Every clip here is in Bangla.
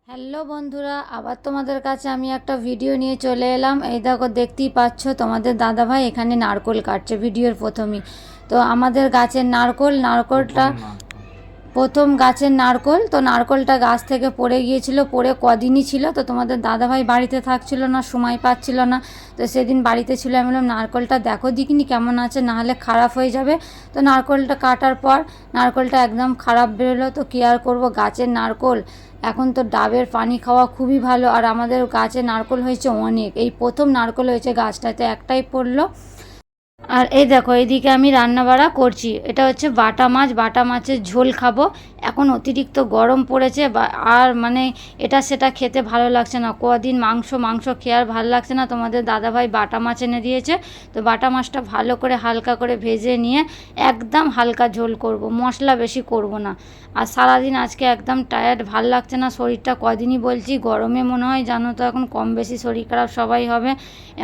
হ্যালো বন্ধুরা, আবার তোমাদের কাছে আমি একটা ভিডিও নিয়ে চলে এলাম। এই দেখো, দেখতেই পাচ্ছ তোমাদের দাদাভাই এখানে নারকোল কাটছে ভিডিওর প্রথমেই। তো আমাদের গাছের নারকোলটা প্রথম গাছের নারকোল, তো নারকোলটা গাছ থেকে পড়ে গিয়েছিল, পড়ে কদিনই ছিল। তো তোমাদের দাদাভাই বাড়িতে থাকছিল না, সময় পাচ্ছিল না। তো সেদিন বাড়িতে ছিল, আমি বললাম নারকোলটা দেখো দেখিনি কেমন আছে, নাহলে খারাপ হয়ে যাবে। তো নারকোলটা কাটার পর নারকোলটা একদম খারাপ বেরোলো। তো কী আর করবো, গাছের নারকোল, এখন তো ডাবের পানি খাওয়া খুবই ভালো। আর আমাদের গাছে নারকোল হয়েছে অনেক, এই প্রথম নারকোল হয়েছে গাছটাতে, একটাই পড়লো। আর এই দেখো, এইদিকে আমি রান্না বাড়া করছি। এটা হচ্ছে বাটা মাছ, বাটা মাছের ঝোল খাবো। এখন অতিরিক্ত গরম পড়েছে, আর মানে এটা সেটা খেতে ভালো লাগছে না। কদিন মাংস মাংস খেয়ে আর ভালো লাগছে না। তোমাদের দাদাভাই বাটা মাছ এনে দিয়েছে। তো বাটা মাছটা ভালো করে হালকা করে ভেজে নিয়ে একদম হালকা ঝোল করব, মশলা বেশি করব না। আর সারাদিন আজকে একদম টায়ার্ড, ভাল লাগছে না শরীরটা। কদিনই বলছি, গরমে মনে হয় জানো তো এখন কম বেশি শরীর খারাপ সবাই হবে।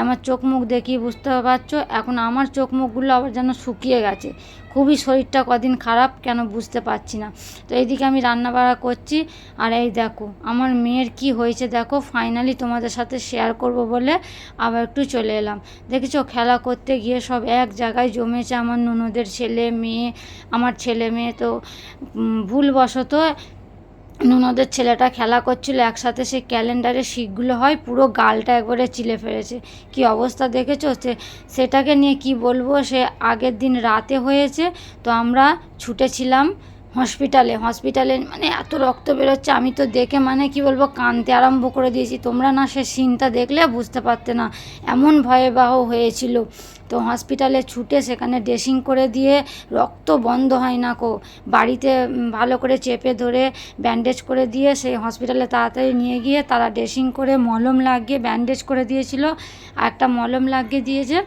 আমার চোখ মুখ দেখি বুঝতে পারছো, এখন আমার চোখ মুখগুলো আবার যেন শুকিয়ে গেছে। খুবই শরীরটা কদিন খারাপ, কেন বুঝতে পারছি না। তো এইদিকে আমি রান্না বাড়া করছি। আর এই দেখো আমার মেয়ের কি হয়েছে দেখো, ফাইনালি তোমাদের সাথে শেয়ার করব বলে আবার একটু চলে এলাম। দেখেছো, খেলা করতে গিয়ে সব এক জায়গায় জমেছে, আমার ননদের ছেলে মেয়ে, আমার ছেলে মেয়ে। তো ভুলবশত ননদের ছেলেটা খেলা করছিল একসাথে, সে ক্যালেন্ডারে শিকগুলো হয় পুরো গালটা একবারে চিলে ফেলেছে। কি অবস্থা দেখেছো, সেটাকে নিয়ে কি বলবো। সে আগের দিন রাতে হয়েছে, তো আমরা ছুটেছিলাম হসপিটালে মানে এত রক্ত বেরোচ্ছে, আমি তো দেখে মানে কি বলবো, কাঁদতে আরম্ভ করে দিয়েছি। তোমরা না সে সিনটা দেখলে বুঝতে পারতে না, এমন ভয়াবহ হয়েছিল। তো হসপিটালে ছুটে সেখানে ড্রেসিং করে দিয়ে রক্ত বন্ধ হয় না কো, বাড়িতে ভালো করে চেপে ধরে ব্যান্ডেজ করে দিয়ে সেই হসপিটালে তাড়াতাড়ি নিয়ে গিয়ে তারা ড্রেসিং করে মলম লাগিয়ে ব্যান্ডেজ করে দিয়েছিল। আর একটা মলম লাগিয়ে দিয়েছে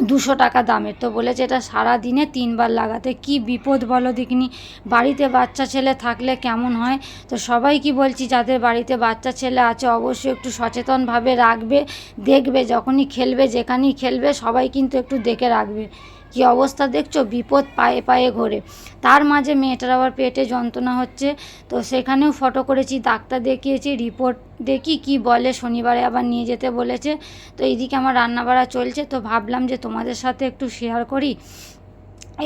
200 টাকা দামের। তো বলেছে এটা সারা দিনে 3বার লাগাতে। কি বিপদ বলো দেখিনি, বাড়িতে বাচ্চা ছেলে থাকলে কেমন হয়। তো সবাই কি বলছি, যাদের বাড়িতে বাচ্চা ছেলে আছে অবশ্যই একটু সচেতনভাবে রাখবে, দেখবে যখনই খেলবে যেখানেই খেলবে সবাই কিন্তু একটু দেখে রাখবে। কি অবস্থা দেখছো, বিপদ পায়ে পায়ে ঘোরে। তার মাঝে মেয়েটার আবার পেটে যন্ত্রণা হচ্ছে। তো সেখানেও ফটো করেছি, ডাক্তার দেখিয়েছি, রিপোর্ট দেখি কি বলে, শনিবারে আবার নিয়ে যেতে বলেছে। তো এইদিকে আমার রান্নাবাড়া চলছে, তো ভাবলাম যে তোমাদের সাথে একটু শেয়ার করি।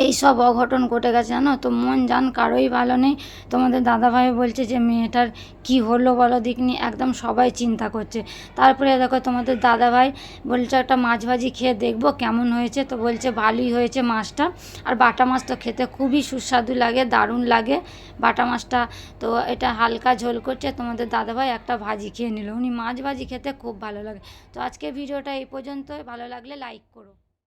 এই সব অঘটন ঘটে গেছে জানো তো, মন জান কারোই ভালো নেই। তোমাদের দাদাভাই বলছে যে মেয়েটার কি হলো বলো দেখিনি, একদম সবাই চিন্তা করছে। তারপরে দেখো তোমাদের দাদাভাই বলছে একটা মাছ ভাজি খেয়ে দেখবো কেমন হয়েছে। তো বলছে ভালোই হয়েছে মাছটা। আর বাটা মাছ তো খেতে খুবই সুস্বাদু লাগে, দারুণ লাগে বাটা মাছটা। তো এটা হালকা ঝোল করছে, তোমাদের দাদাভাই একটা ভাজি খেয়ে নিল, উনি মাছ ভাজি খেতে খুব ভালো লাগে। তো আজকে ভিডিওটা এই পর্যন্তই, ভালো লাগলে লাইক করো।